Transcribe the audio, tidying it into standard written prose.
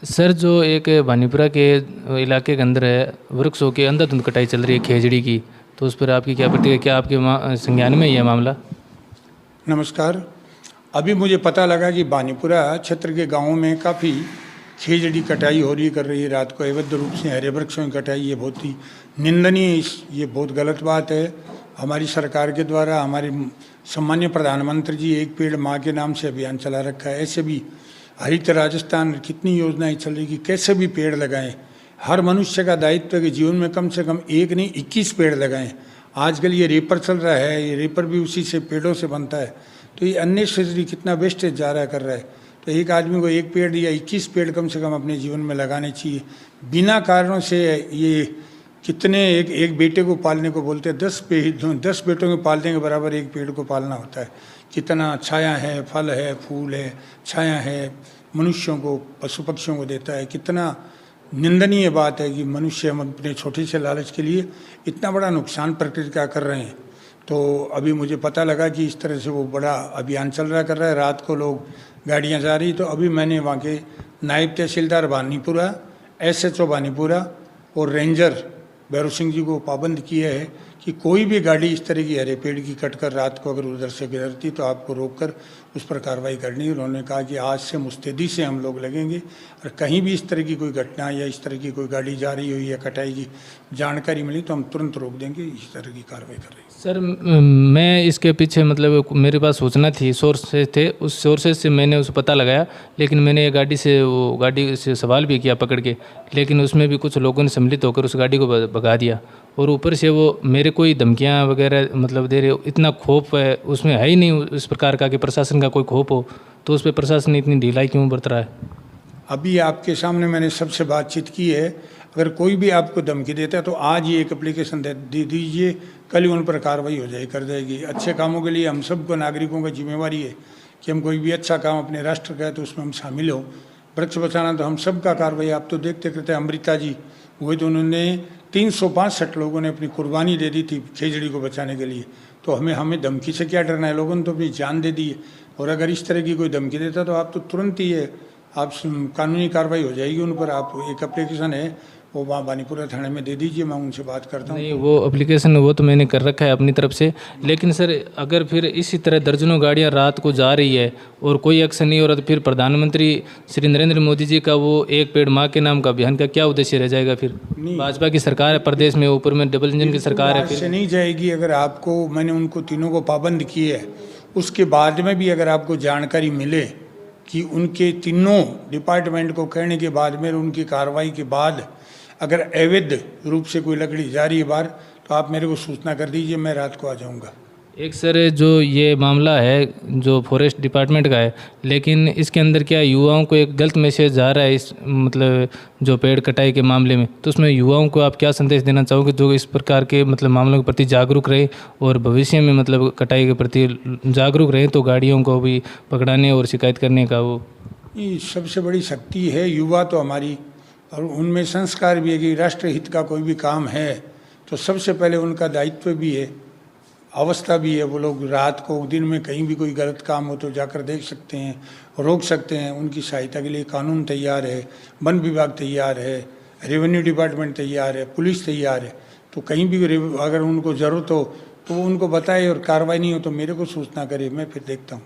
Sir, जो एक भानीपुरा के इलाके के अंदर है, वृक्षों की अंधाधुंध कटाई चल रही है खेजड़ी की, तो उस पर आपकी क्या प्रतिक्रिया, क्या आपके संज्ञान में ही है मामला? नमस्कार। अभी मुझे पता लगा कि बानीपुरा क्षेत्र के गांवों में काफ़ी खेजड़ी कटाई हो रही कर रही है रात को अवैध रूप से हरे वृक्षों की कटाई। ये बहुत ही निंदनीय, ये बहुत गलत बात है। हमारी सरकार के द्वारा हमारे सम्मान्य प्रधानमंत्री जी एक पेड़ माँ के नाम से अभियान चला रखा है। ऐसे भी हरित राजस्थान कितनी योजनाएं चल रही कि कैसे भी पेड़ लगाएं। हर मनुष्य का दायित्व है कि जीवन में कम से कम एक नहीं 21 पेड़ लगाएं। आजकल ये रेपर चल रहा है, ये रेपर भी उसी से पेड़ों से बनता है। तो ये अननेसेसरी कितना वेस्टेज जा रहा कर रहा है। तो एक आदमी को एक पेड़ या 21 पेड़ कम से कम अपने जीवन में लगाने चाहिए। बिना कारणों से ये कितने एक बेटे को पालने को बोलते हैं, 10 बेटों को पालने के बराबर एक पेड़ को पालना होता है। कितना छाया है, फल है, फूल है, छाया है, मनुष्यों को, पशु पक्षियों को देता है। कितना निंदनीय बात है कि मनुष्य हम अपने छोटे से लालच के लिए इतना बड़ा नुकसान प्रकृति का कर रहे हैं। तो अभी मुझे पता लगा कि इस तरह से वो बड़ा अभियान चल रहा कर रहा है। रात को लोग गाड़ियां जा रही, तो अभी मैंने वहाँ के नायब तहसीलदार बानीपुरा, SHO बानीपुरा और रेंजर भैरव सिंह जी को पाबंद किया है कि कोई भी गाड़ी इस तरह की हरे पेड़ की कटकर रात को अगर उधर से गुजरती तो आपको रोककर उस पर कार्रवाई करनी है। उन्होंने कहा कि आज से मुस्तैदी से हम लोग लगेंगे और कहीं भी इस तरह की कोई घटना या इस तरह की कोई गाड़ी जा रही हुई या कटाई की जानकारी मिली तो हम तुरंत रोक देंगे। इस तरह की कार्रवाई कर रही है। सर, मैं इसके पीछे मतलब मेरे पास सूचना थी, सोर्सेज थे, उस सोर्सेज से मैंने उसे पता लगाया। लेकिन मैंने ये गाड़ी से सवाल भी किया पकड़ के, लेकिन उसमें भी कुछ लोगों ने सम्मिलित होकर उस गाड़ी को भगा दिया। और ऊपर से वो मेरे कोई धमकियां वगैरह मतलब दे रहे, इतना खौफ है उसमें है ही नहीं इस प्रकार का कि प्रशासन का कोई खौफ हो, तो उस पर प्रशासन इतनी ढिलाई क्यों बरत रहा है? अभी आपके सामने मैंने सबसे बातचीत की है। अगर कोई भी आपको धमकी देता है तो आज ही एक एप्लीकेशन दे दीजिए, कल ही उन पर कार्रवाई हो कर जाएगी। अच्छे कामों के लिए हम सबको नागरिकों का जिम्मेवारी है कि हम कोई भी अच्छा काम अपने राष्ट्र का है तो उसमें हम शामिल हो। वृक्ष बचाना तो हम सबका कार्रवाई। आप तो देखते करते अमृता जी हुए तो उन्होंने 365 लोगों ने अपनी कुर्बानी दे दी थी खेजड़ी को बचाने के लिए। तो हमें धमकी से क्या डरना है? लोगों ने तो अपनी जान दे दी है। और अगर इस तरह की कोई धमकी देता तो आप तो तुरंत ही आप कानूनी कार्रवाई हो जाएगी उन पर। आप एक एप्लीकेशन है वो वहाँ बानीपुरा थाने में दे दीजिए, मैं उनसे बात करता हूँ। नहीं, वो एप्लीकेशन वो तो मैंने कर रखा है अपनी तरफ से। लेकिन सर, अगर फिर इसी तरह दर्जनों गाड़ियां रात को जा रही है और कोई एक्शन नहीं हो रहा, तो फिर प्रधानमंत्री श्री नरेंद्र मोदी जी का वो एक पेड़ माँ के नाम का अभियान का क्या उद्देश्य रह जाएगा? फिर भाजपा की सरकार है प्रदेश में, ऊपर में डबल इंजन की सरकार है, फिर से नहीं जाएगी। अगर आपको, मैंने उनको तीनों को पाबंद किए है, उसके बाद में भी अगर आपको जानकारी मिले कि उनके तीनों डिपार्टमेंट को कहने के बाद में, उनकी कार्रवाई के बाद अगर अवैध रूप से कोई लकड़ी जा रही है बाहर, तो आप मेरे को सूचना कर दीजिए, मैं रात को आ जाऊंगा। एक सर, जो ये मामला है जो फॉरेस्ट डिपार्टमेंट का है, लेकिन इसके अंदर क्या युवाओं को एक गलत मैसेज जा रहा है इस मतलब जो पेड़ कटाई के मामले में, तो उसमें युवाओं को आप क्या संदेश देना चाहोगे जो इस प्रकार के मतलब मामलों के प्रति जागरूक रहे और भविष्य में मतलब कटाई के प्रति जागरूक रहे, तो गाड़ियों को भी पकड़ाने और शिकायत करने का वो ये सबसे बड़ी शक्ति है युवा तो हमारी। और उनमें संस्कार भी है कि राष्ट्र हित का कोई भी काम है तो सबसे पहले उनका दायित्व भी है, अवस्था भी है। वो लोग रात को, दिन में कहीं भी कोई गलत काम हो तो जाकर देख सकते हैं, रोक सकते हैं। उनकी सहायता के लिए कानून तैयार है, वन विभाग तैयार है, रेवेन्यू डिपार्टमेंट तैयार है, पुलिस तैयार है। तो कहीं भी अगर उनको ज़रूरत हो तो उनको बताए, और कार्रवाई नहीं हो तो मेरे को सूचना करे, मैं फिर देखता हूँ।